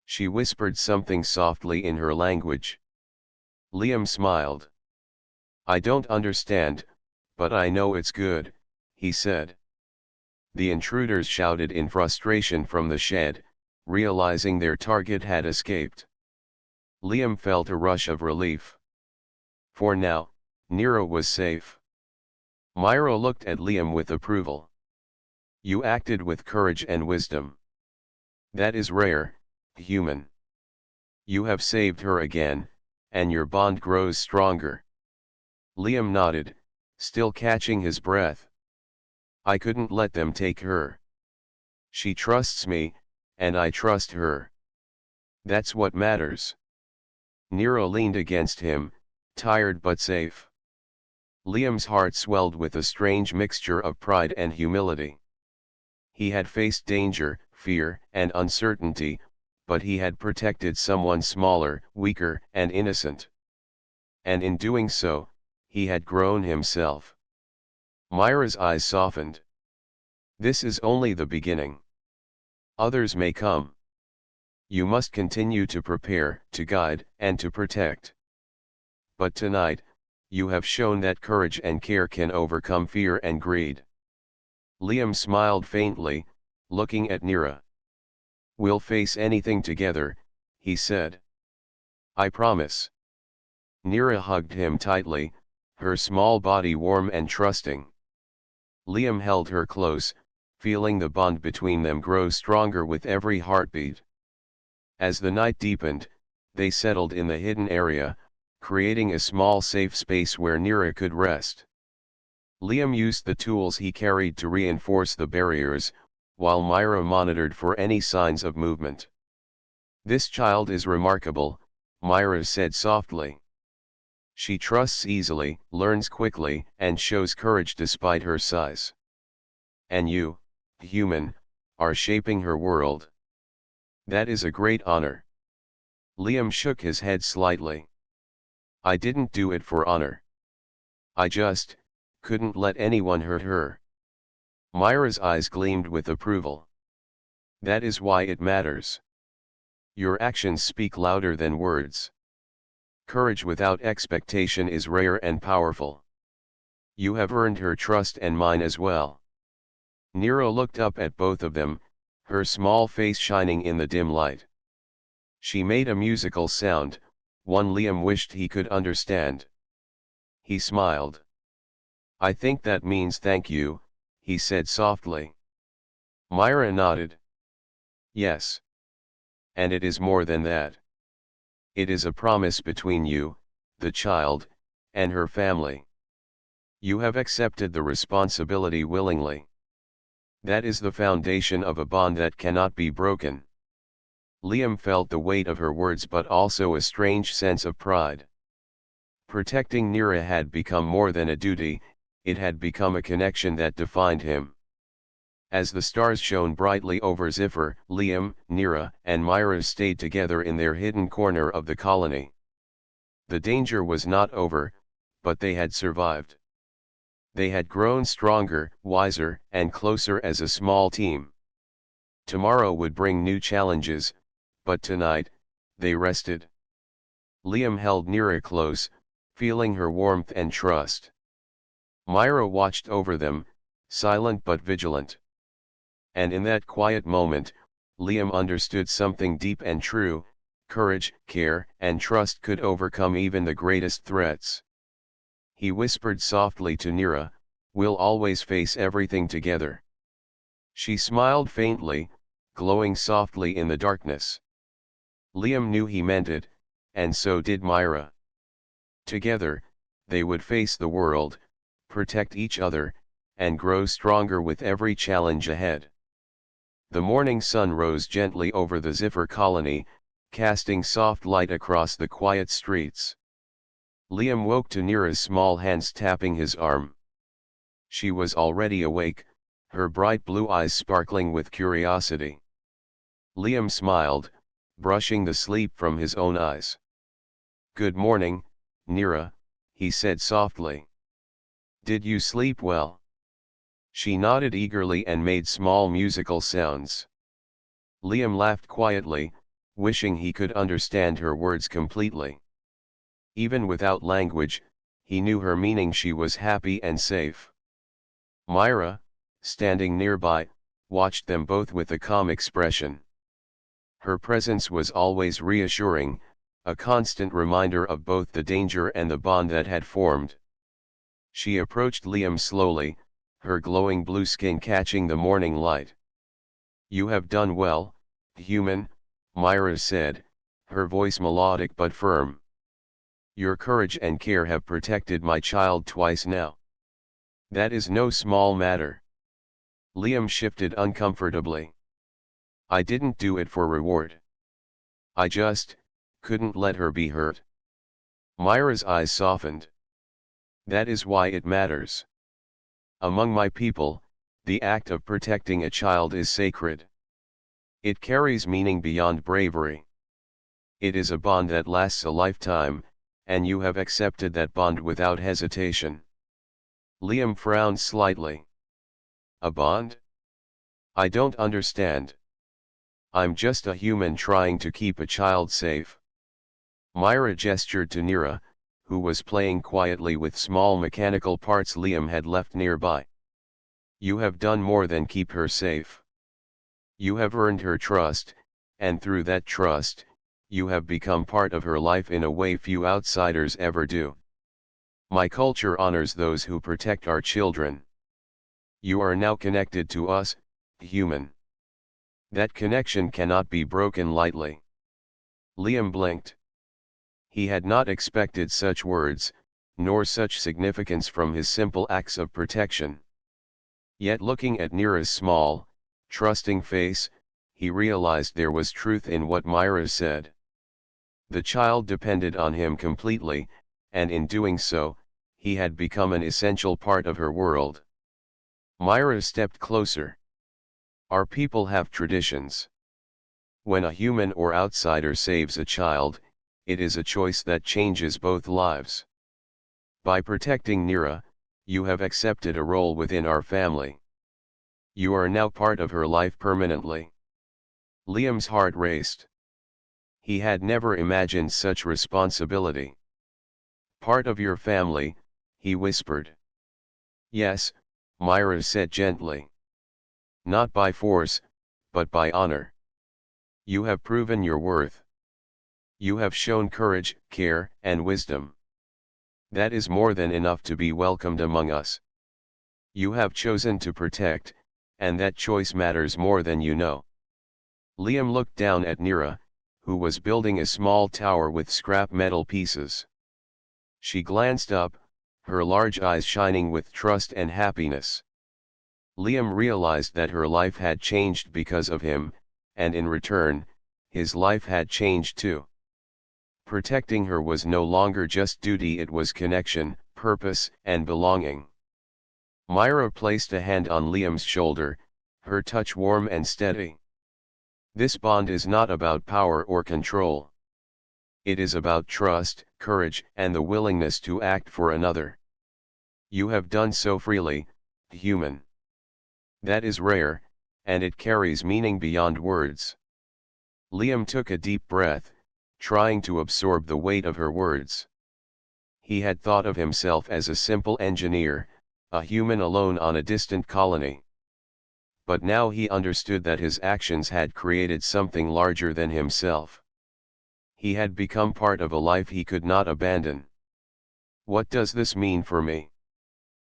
She whispered something softly in her language. Liam smiled. "I don't understand, but I know it's good," he said. The intruders shouted in frustration from the shed, realizing their target had escaped. Liam felt a rush of relief. For now, Nira was safe. Myra looked at Liam with approval. "You acted with courage and wisdom. That is rare, human. You have saved her again, and your bond grows stronger." Liam nodded, still catching his breath. "I couldn't let them take her. She trusts me, and I trust her. That's what matters." Nira leaned against him, tired but safe. Liam's heart swelled with a strange mixture of pride and humility. He had faced danger, fear, and uncertainty, but he had protected someone smaller, weaker, and innocent. And in doing so, he had grown himself. Myra's eyes softened. "This is only the beginning. Others may come. You must continue to prepare, to guide, and to protect. But tonight, you have shown that courage and care can overcome fear and greed." Liam smiled faintly, looking at Nira. "We'll face anything together," he said. "I promise." Nira hugged him tightly, her small body warm and trusting. Liam held her close, feeling the bond between them grow stronger with every heartbeat. As the night deepened, they settled in the hidden area, creating a small safe space where Nira could rest. Liam used the tools he carried to reinforce the barriers, while Myra monitored for any signs of movement. "This child is remarkable," Myra said softly. "She trusts easily, learns quickly, and shows courage despite her size. And you, human, are shaping her world. That is a great honor." Liam shook his head slightly. "I didn't do it for honor. I just couldn't let anyone hurt her." Myra's eyes gleamed with approval. "That is why it matters. Your actions speak louder than words. Courage without expectation is rare and powerful. You have earned her trust and mine as well." Nira looked up at both of them, her small face shining in the dim light. She made a musical sound, one Liam wished he could understand. He smiled. "I think that means thank you," he said softly. Myra nodded. Yes. And it is more than that. It is a promise between you, the child, and her family. You have accepted the responsibility willingly. That is the foundation of a bond that cannot be broken. Liam felt the weight of her words but also a strange sense of pride. Protecting Nira had become more than a duty, it had become a connection that defined him. As the stars shone brightly over Ziffer, Liam, Nira, and Myra stayed together in their hidden corner of the colony. The danger was not over, but they had survived. They had grown stronger, wiser, and closer as a small team. Tomorrow would bring new challenges, but tonight, they rested. Liam held Nira close, feeling her warmth and trust. Myra watched over them, silent but vigilant. And in that quiet moment, Liam understood something deep and true: courage, care, and trust could overcome even the greatest threats. He whispered softly to Nira, "We'll always face everything together." She smiled faintly, glowing softly in the darkness. Liam knew he meant it, and so did Myra. Together, they would face the world, protect each other, and grow stronger with every challenge ahead. The morning sun rose gently over the Ziffer colony, casting soft light across the quiet streets. Liam woke to Nira's small hands tapping his arm. She was already awake, her bright blue eyes sparkling with curiosity. Liam smiled, brushing the sleep from his own eyes. "Good morning, Nira," he said softly. "Did you sleep well?" She nodded eagerly and made small musical sounds. Liam laughed quietly, wishing he could understand her words completely. Even without language, he knew her meaning: she was happy and safe. Myra, standing nearby, watched them both with a calm expression. Her presence was always reassuring, a constant reminder of both the danger and the bond that had formed. She approached Liam slowly, her glowing blue skin catching the morning light. "You have done well, human," Myra said, her voice melodic but firm. "Your courage and care have protected my child twice now. That is no small matter." Liam shifted uncomfortably. "I didn't do it for reward. I just couldn't let her be hurt." Myra's eyes softened. "That is why it matters. Among my people, the act of protecting a child is sacred. It carries meaning beyond bravery. It is a bond that lasts a lifetime, and you have accepted that bond without hesitation." Liam frowned slightly. "A bond? I don't understand." "I'm just a human trying to keep a child safe." Myra gestured to Nira, who was playing quietly with small mechanical parts Liam had left nearby. "You have done more than keep her safe. You have earned her trust, and through that trust, you have become part of her life in a way few outsiders ever do. My culture honors those who protect our children. You are now connected to us, human. That connection cannot be broken lightly." Liam blinked. He had not expected such words, nor such significance from his simple acts of protection. Yet looking at Nira's small, trusting face, he realized there was truth in what Myra said. The child depended on him completely, and in doing so, he had become an essential part of her world. Myra stepped closer. "Our people have traditions. When a human or outsider saves a child, it is a choice that changes both lives. By protecting Nira, you have accepted a role within our family. You are now part of her life permanently." Liam's heart raced. He had never imagined such responsibility. "Part of your family," he whispered. "Yes," Myra said gently. "Not by force, but by honor. You have proven your worth. You have shown courage, care, and wisdom. That is more than enough to be welcomed among us." You have chosen to protect, and that choice matters more than you know. Liam looked down at Nira, who was building a small tower with scrap metal pieces. She glanced up, her large eyes shining with trust and happiness. Liam realized that her life had changed because of him, and in return, his life had changed too. Protecting her was no longer just duty, it was connection, purpose, and belonging. Myra placed a hand on Liam's shoulder, her touch warm and steady. This bond is not about power or control. It is about trust, courage, and the willingness to act for another. You have done so freely, human. That is rare, and it carries meaning beyond words. Liam took a deep breath, trying to absorb the weight of her words. He had thought of himself as a simple engineer, a human alone on a distant colony. But now he understood that his actions had created something larger than himself. He had become part of a life he could not abandon. "What does this mean for me?"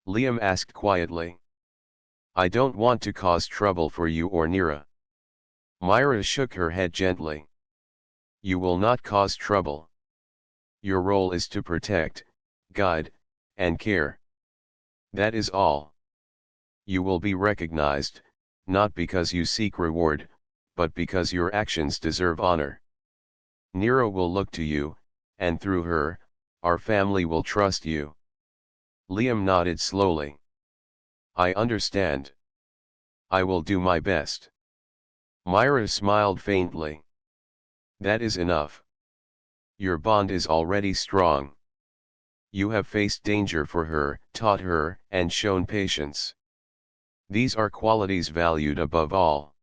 Liam asked quietly. "I don't want to cause trouble for you or Nira." Myra shook her head gently. "You will not cause trouble. Your role is to protect, guide, and care. That is all. You will be recognized, not because you seek reward, but because your actions deserve honor. Nira will look to you, and through her, our family will trust you." Liam nodded slowly. "I understand. I will do my best." Myra smiled faintly. "That is enough. Your bond is already strong. You have faced danger for her, taught her, and shown patience. These are qualities valued above all.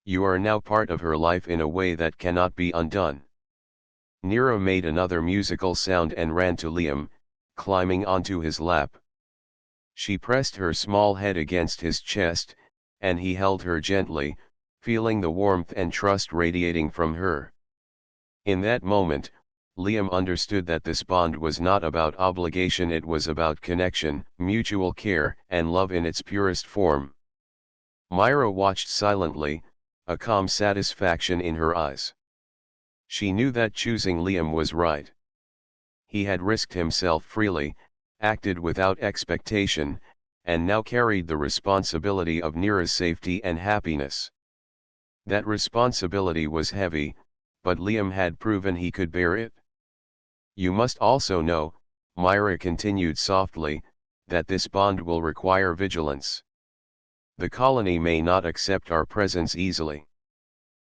You are now part of her life in a way that cannot be undone." Nira made another musical sound and ran to Liam, climbing onto his lap. She pressed her small head against his chest, and he held her gently, feeling the warmth and trust radiating from her. In that moment, Liam understood that this bond was not about obligation, it was about connection, mutual care, and love in its purest form. Myra watched silently, a calm satisfaction in her eyes. She knew that choosing Liam was right. He had risked himself freely, acted without expectation, and now carried the responsibility of Nira's safety and happiness. That responsibility was heavy, but Liam had proven he could bear it. "You must also know," Myra continued softly, "that this bond will require vigilance. The colony may not accept our presence easily.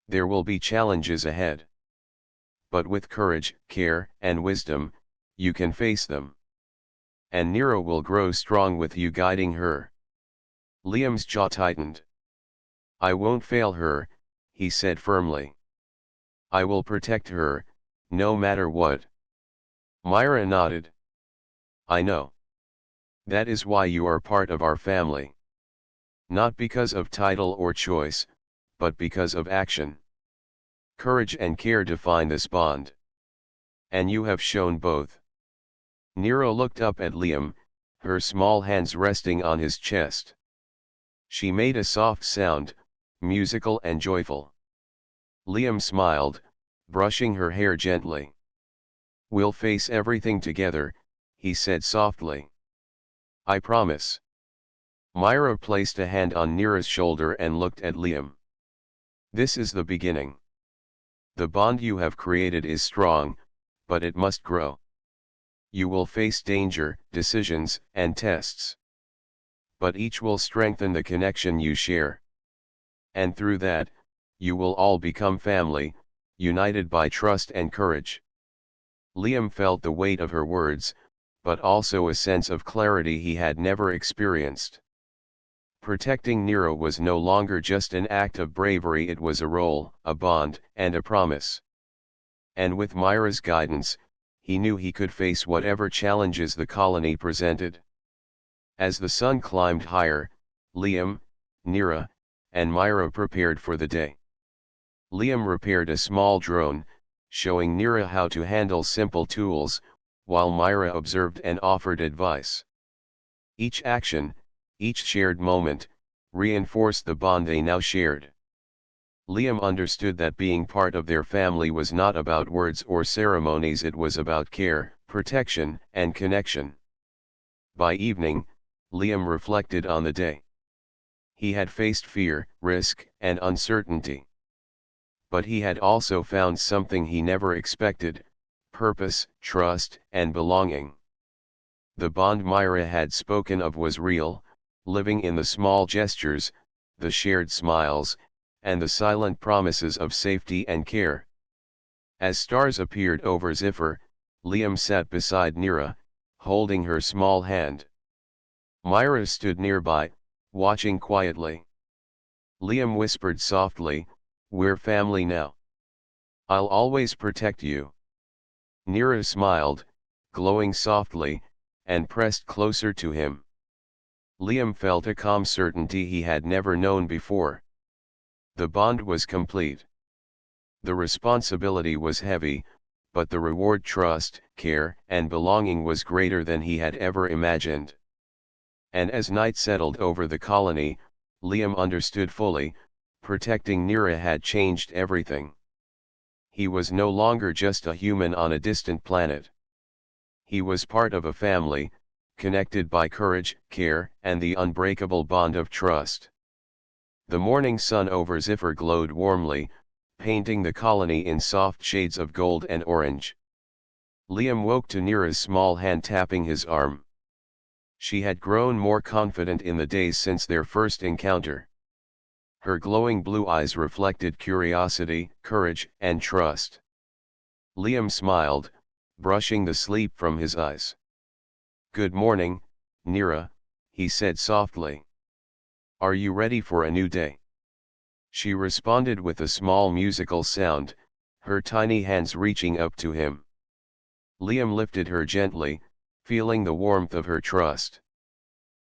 There will be challenges ahead. But with courage, care, and wisdom, you can face them. And Nira will grow strong with you guiding her." Liam's jaw tightened. "I won't fail her," he said firmly. "I will protect her, no matter what." Myra nodded. "I know. That is why you are part of our family. Not because of title or choice, but because of action. Courage and care define this bond. And you have shown both." Nira looked up at Liam, her small hands resting on his chest. She made a soft sound, musical and joyful. Liam smiled, brushing her hair gently. "We'll face everything together," he said softly. "I promise." Myra placed a hand on Nira's shoulder and looked at Liam. "This is the beginning. The bond you have created is strong, but it must grow. You will face danger, decisions, and tests. But each will strengthen the connection you share. And through that, you will all become family, united by trust and courage." Liam felt the weight of her words, but also a sense of clarity he had never experienced. Protecting Nira was no longer just an act of bravery, it was a role, a bond, and a promise. And with Myra's guidance, he knew he could face whatever challenges the colony presented. As the sun climbed higher, Liam, Nira, and Myra prepared for the day. Liam repaired a small drone, showing Nira how to handle simple tools, while Myra observed and offered advice. Each action, Each shared moment reinforced the bond they now shared. Liam understood that being part of their family was not about words or ceremonies, it was about care, protection, and connection. By evening, Liam reflected on the day. He had faced fear, risk, and uncertainty. But he had also found something he never expected: purpose, trust, and belonging. The bond Myra had spoken of was real, living in the small gestures, the shared smiles, and the silent promises of safety and care. As stars appeared over Ziffer, Liam sat beside Nira, holding her small hand. Myra stood nearby, watching quietly. Liam whispered softly, "We're family now. I'll always protect you." Nira smiled, glowing softly, and pressed closer to him. Liam felt a calm certainty he had never known before. The bond was complete. The responsibility was heavy, but the reward, trust, care, and belonging was greater than he had ever imagined. And as night settled over the colony, Liam understood fully: protecting Nira had changed everything. He was no longer just a human on a distant planet. He was part of a family, connected by courage, care, and the unbreakable bond of trust. The morning sun over Ziffer glowed warmly, painting the colony in soft shades of gold and orange. Liam woke to Nira's small hand tapping his arm. She had grown more confident in the days since their first encounter. Her glowing blue eyes reflected curiosity, courage, and trust. Liam smiled, brushing the sleep from his eyes. "Good morning, Nira," he said softly. "Are you ready for a new day?" She responded with a small musical sound, her tiny hands reaching up to him. Liam lifted her gently, feeling the warmth of her trust.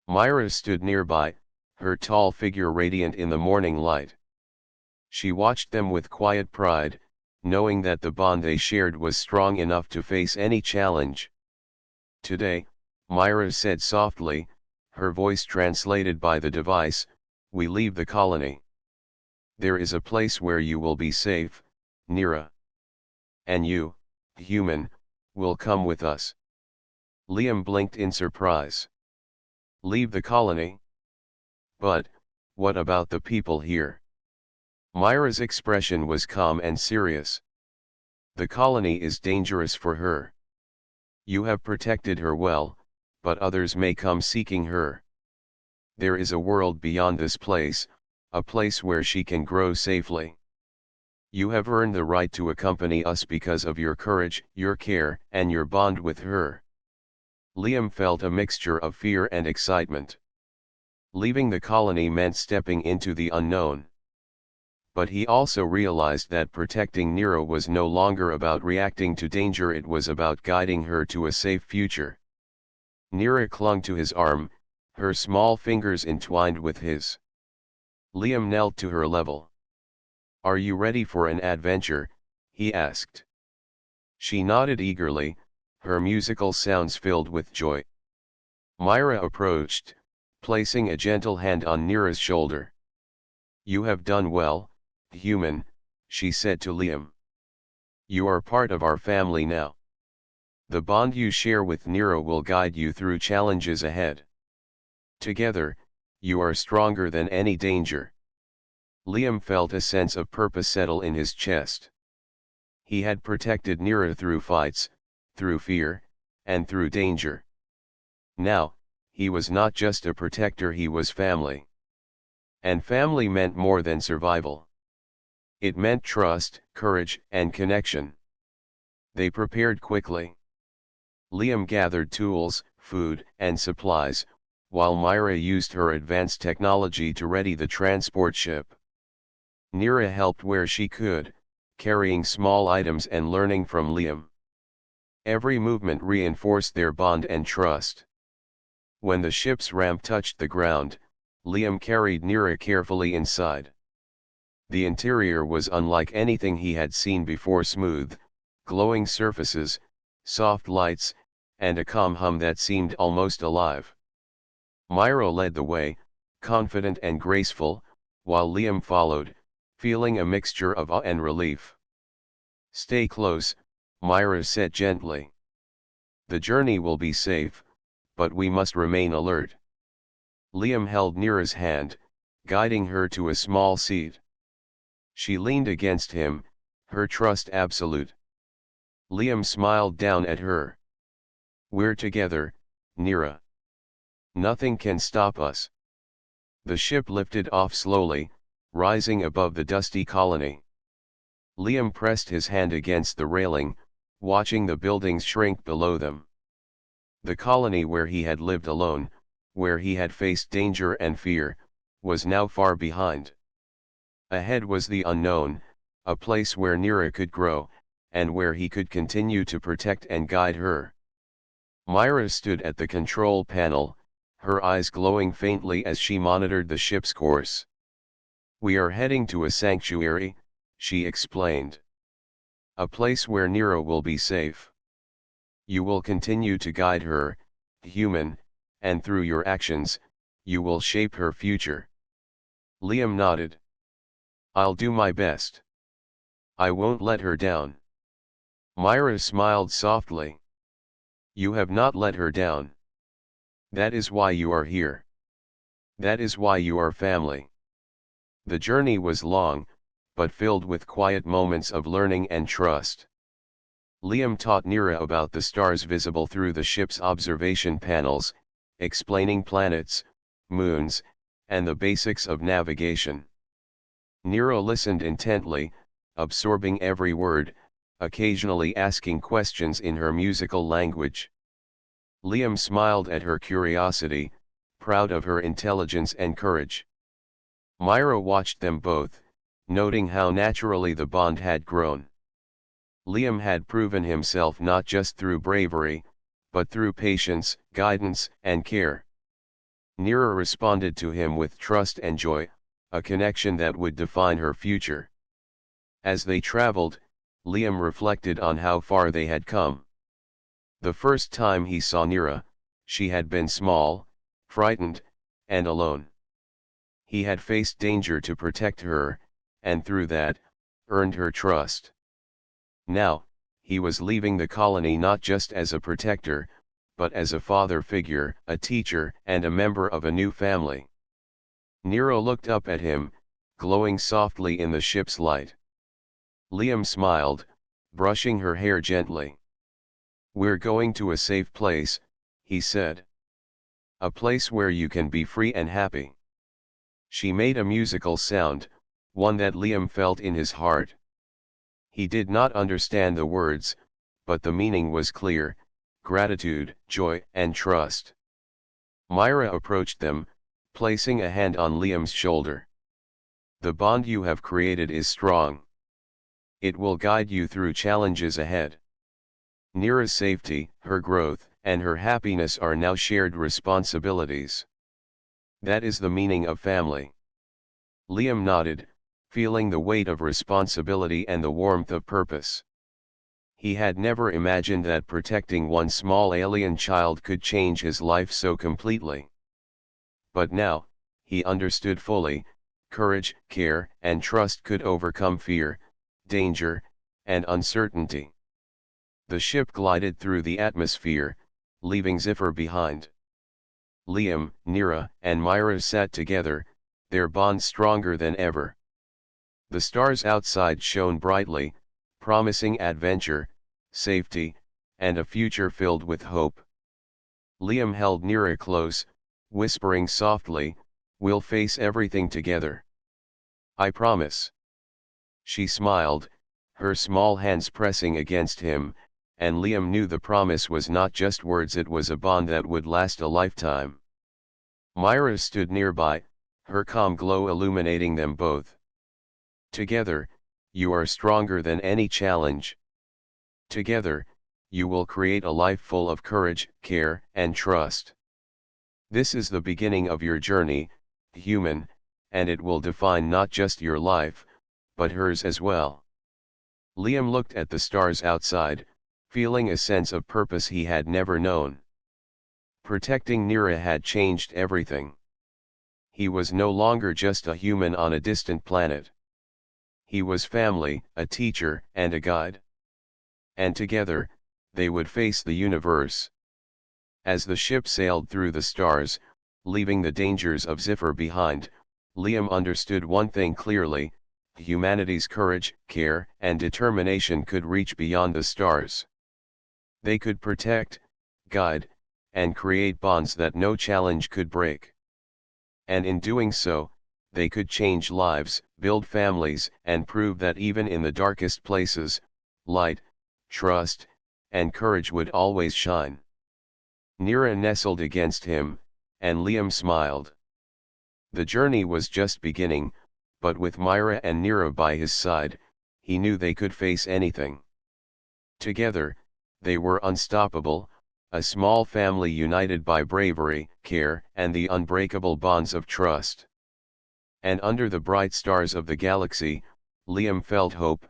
Myra stood nearby, her tall figure radiant in the morning light. She watched them with quiet pride, knowing that the bond they shared was strong enough to face any challenge. "Today," Myra said softly, her voice translated by the device, "we leave the colony. There is a place where you will be safe, Nira. And you, human, will come with us." Liam blinked in surprise. "Leave the colony? But, what about the people here?" Myra's expression was calm and serious. "The colony is dangerous for her. You have protected her well, but others may come seeking her. There is a world beyond this place, a place where she can grow safely. You have earned the right to accompany us because of your courage, your care, and your bond with her." Liam felt a mixture of fear and excitement. Leaving the colony meant stepping into the unknown. But he also realized that protecting Nira was no longer about reacting to danger, it was about guiding her to a safe future. Nira clung to his arm, her small fingers entwined with his. Liam knelt to her level. "Are you ready for an adventure?" he asked. She nodded eagerly, her musical sounds filled with joy. Myra approached, placing a gentle hand on Nira's shoulder. "You have done well, human," she said to Liam. "You are part of our family now. The bond you share with Nira will guide you through challenges ahead. Together, you are stronger than any danger." Liam felt a sense of purpose settle in his chest. He had protected Nira through fights, through fear, and through danger. Now, he was not just a protector, he was family. And family meant more than survival. It meant trust, courage, and connection. They prepared quickly. Liam gathered tools, food, and supplies, while Myra used her advanced technology to ready the transport ship. Nira helped where she could, carrying small items and learning from Liam. Every movement reinforced their bond and trust. When the ship's ramp touched the ground, Liam carried Nira carefully inside. The interior was unlike anything he had seen before: smooth, glowing surfaces, soft lights, and a calm hum that seemed almost alive. Myra led the way, confident and graceful, while Liam followed, feeling a mixture of awe and relief. "Stay close," Myra said gently. "The journey will be safe, but we must remain alert." Liam held Nira's hand, guiding her to a small seat. She leaned against him, her trust absolute. Liam smiled down at her. "We're together, Nira. Nothing can stop us." The ship lifted off slowly, rising above the dusty colony. Liam pressed his hand against the railing, watching the buildings shrink below them. The colony where he had lived alone, where he had faced danger and fear, was now far behind. Ahead was the unknown, a place where Nira could grow, and where he could continue to protect and guide her. Myra stood at the control panel, her eyes glowing faintly as she monitored the ship's course. "We are heading to a sanctuary," she explained. "A place where Nira will be safe. You will continue to guide her, human, and through your actions, you will shape her future." Liam nodded. "I'll do my best. I won't let her down." Myra smiled softly. "You have not let her down. That is why you are here. That is why you are family." The journey was long, but filled with quiet moments of learning and trust. Liam taught Nira about the stars visible through the ship's observation panels, explaining planets, moons, and the basics of navigation. Nira listened intently, absorbing every word, occasionally asking questions in her musical language. Liam smiled at her curiosity, proud of her intelligence and courage. Myra watched them both, noting how naturally the bond had grown. Liam had proven himself not just through bravery, but through patience, guidance, and care. Nira responded to him with trust and joy, a connection that would define her future. As they traveled, Liam reflected on how far they had come. The first time he saw Nira, she had been small, frightened, and alone. He had faced danger to protect her, and through that, earned her trust. Now, he was leaving the colony not just as a protector, but as a father figure, a teacher, and a member of a new family. Nira looked up at him, glowing softly in the ship's light. Liam smiled, brushing her hair gently. "We're going to a safe place," he said. "A place where you can be free and happy." She made a musical sound, one that Liam felt in his heart. He did not understand the words, but the meaning was clear: gratitude, joy, and trust. Myra approached them, placing a hand on Liam's shoulder. "The bond you have created is strong. It will guide you through challenges ahead. Nira's safety, her growth, and her happiness are now shared responsibilities. That is the meaning of family." Liam nodded, feeling the weight of responsibility and the warmth of purpose. He had never imagined that protecting one small alien child could change his life so completely. But now, he understood fully: courage, care, and trust could overcome fear, danger, and uncertainty. The ship glided through the atmosphere, leaving Ziffer behind. Liam, Nira, and Myra sat together, their bond stronger than ever. The stars outside shone brightly, promising adventure, safety, and a future filled with hope. Liam held Nira close, whispering softly, "We'll face everything together. I promise." She smiled, her small hands pressing against him, and Liam knew the promise was not just words, it was a bond that would last a lifetime. Myra stood nearby, her calm glow illuminating them both. "Together, you are stronger than any challenge. Together, you will create a life full of courage, care, and trust. This is the beginning of your journey, human, and it will define not just your life, but hers as well." Liam looked at the stars outside, feeling a sense of purpose he had never known. Protecting Nira had changed everything. He was no longer just a human on a distant planet. He was family, a teacher, and a guide. And together, they would face the universe. As the ship sailed through the stars, leaving the dangers of Ziffer behind, Liam understood one thing clearly: humanity's courage, care, and determination could reach beyond the stars. They could protect, guide, and create bonds that no challenge could break. And in doing so, they could change lives, build families, and prove that even in the darkest places, light, trust, and courage would always shine. Nira nestled against him, and Liam smiled. The journey was just beginning, but with Myra and Nira by his side, he knew they could face anything. Together, they were unstoppable, a small family united by bravery, care, and the unbreakable bonds of trust. And under the bright stars of the galaxy, Liam felt hope,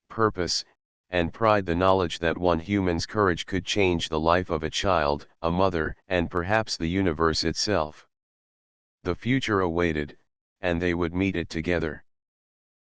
purpose, and pride, the knowledge that one human's courage could change the life of a child, a mother, and perhaps the universe itself. The future awaited, and they would meet it together.